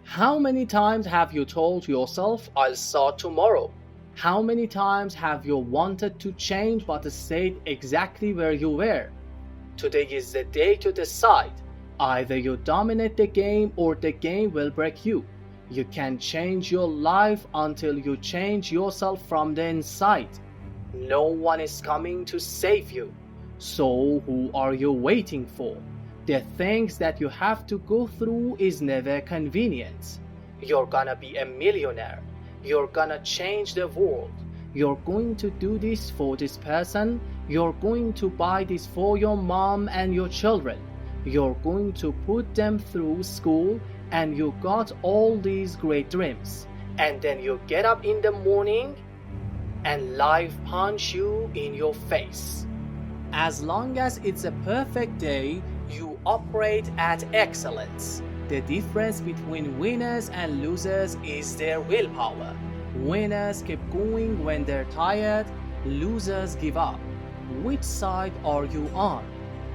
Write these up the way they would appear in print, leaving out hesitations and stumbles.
How many times have you told yourself, I'll start tomorrow? How many times have you wanted to change but stayed exactly where you were? Today is the day to decide. Either you dominate the game or the game will break you. You can change your life until you change yourself from the inside. No one is coming to save you. So who are you waiting for? The things that you have to go through is never convenient. You're gonna be a millionaire. You're gonna change the world. You're going to do this for this person. You're going to buy this for your mom and your children. You're going to put them through school, and you got all these great dreams. And then you get up in the morning and life punch you in your face. As long as it's a perfect day, you operate at excellence. The difference between winners and losers is their willpower. Winners keep going when they're tired, losers give up. Which side are you on?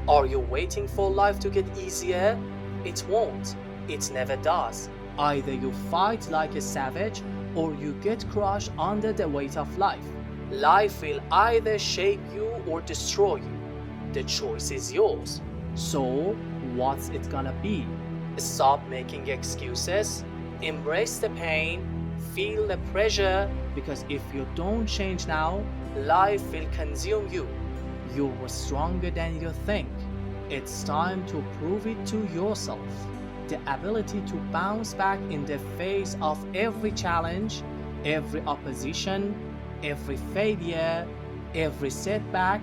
Are you waiting for life to get easier? It won't. It never does. Either you fight like a savage or you get crushed under the weight of life. Life will either shape you or destroy you. The choice is yours. So, what's it gonna be? Stop making excuses, embrace the pain, feel the pressure, because if you don't change now, life will consume you. You're stronger than you think. It's time to prove it to yourself. The ability to bounce back in the face of every challenge, every opposition, every failure, every setback,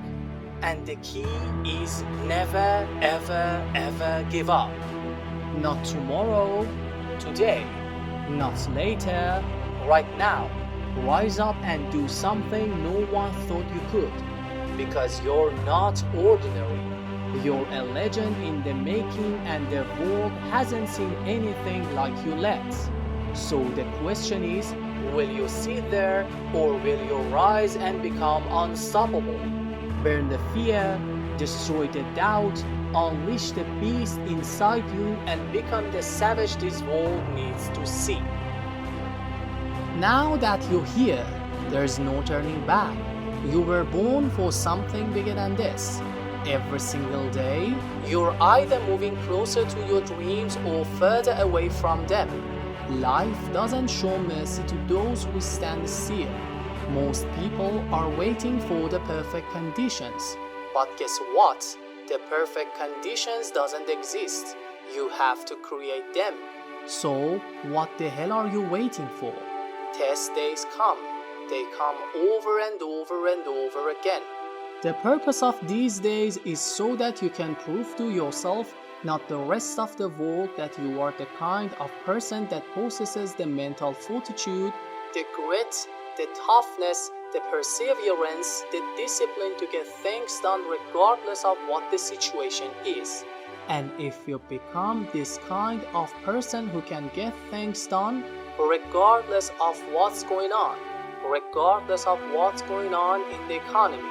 and the key is never, ever, ever give up. Not tomorrow, today. Not later, right now. Rise up and do something no one thought you could. Because you're not ordinary. You're a legend in the making, and the world hasn't seen anything like you yet. So the question is, will you sit there or will you rise and become unstoppable? Burn the fear, destroy the doubt, unleash the beast inside you, and become the savage this world needs to see. Now that you're here, there's no turning back. You were born for something bigger than this. Every single day, you're either moving closer to your dreams or further away from them. Life doesn't show mercy to those who stand still. Most people are waiting for the perfect conditions. But guess what? The perfect conditions doesn't exist. You have to create them. So, what the hell are you waiting for? Test days come. They come over and over and over again. The purpose of these days is so that you can prove to yourself, not the rest of the world, that you are the kind of person that possesses the mental fortitude, the grit, the toughness, the perseverance, the discipline to get things done regardless of what the situation is. And if you become this kind of person who can get things done regardless of what's going on, regardless of what's going on in the economy,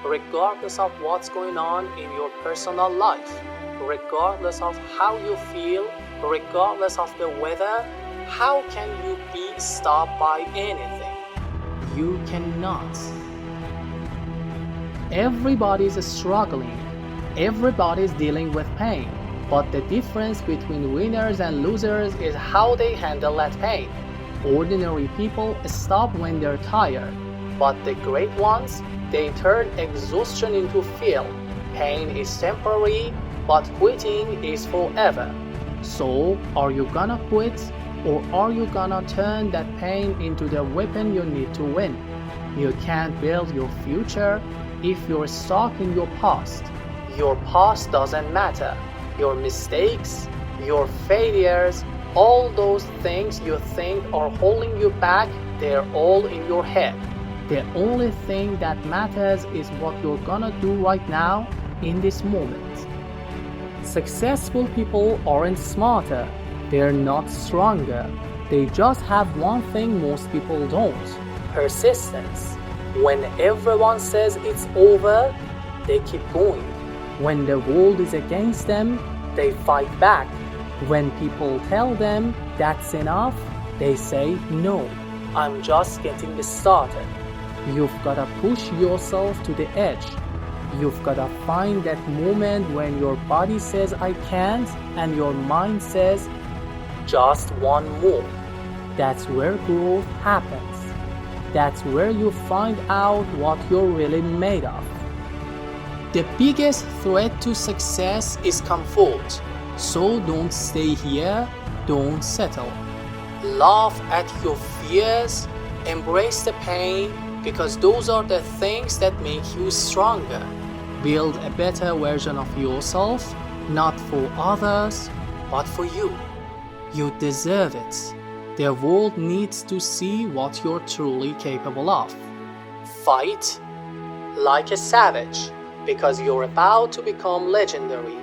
regardless of what's going on in your personal life, regardless of how you feel, regardless of the weather, how can you be stopped by anything? You cannot. Everybody's struggling. Everybody's dealing with pain. But the difference between winners and losers is how they handle that pain. Ordinary people stop when they're tired. But the great ones, they turn exhaustion into fuel. Pain is temporary, but quitting is forever. So, are you gonna quit? Or are you gonna turn that pain into the weapon you need to win? You can't build your future if you're stuck in your past. Your past doesn't matter. Your mistakes, your failures, all those things you think are holding you back, they're all in your head. The only thing that matters is what you're gonna do right now in this moment. Successful people aren't smarter. They're not stronger. They just have one thing most people don't: persistence. When everyone says it's over, they keep going. When the world is against them, they fight back. When people tell them that's enough, they say no, I'm just getting started. You've gotta push yourself to the edge. You've gotta find that moment when your body says I can't and your mind says just one more. That's where growth happens. That's where you find out what you're really made of. The biggest threat to success is comfort. So don't stay here, don't settle. Laugh at your fears, embrace the pain, because those are the things that make you stronger. Build a better version of yourself, not for others, but for you. You deserve it. The world needs to see what you're truly capable of. Fight like a savage, because you're about to become legendary.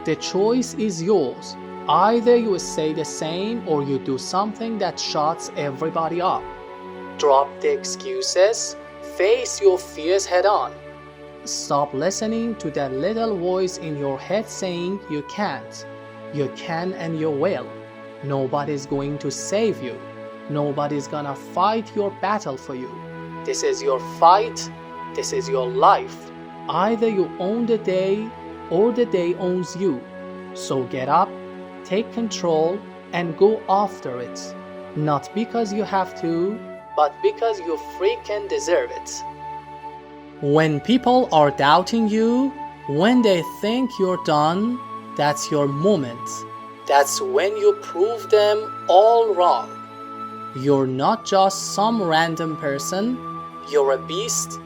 The choice is yours. Either you stay the same or you do something that shuts everybody up. Drop the excuses, face your fears head on. Stop listening to that little voice in your head saying you can't. You can and you will. Nobody's going to save you. Nobody's gonna fight your battle for you. This is your fight. This is your life. Either you own the day or the day owns you. So get up, take control, and go after it. Not because you have to, but because you freaking deserve it. When people are doubting you, when they think you're done, that's your moment. That's when you prove them all wrong. You're not just some random person. You're a beast,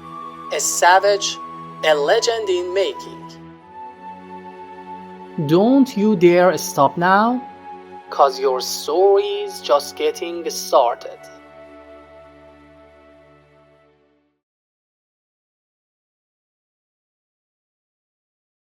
a savage, a legend in making. Don't you dare stop now, 'cause your story's just getting started.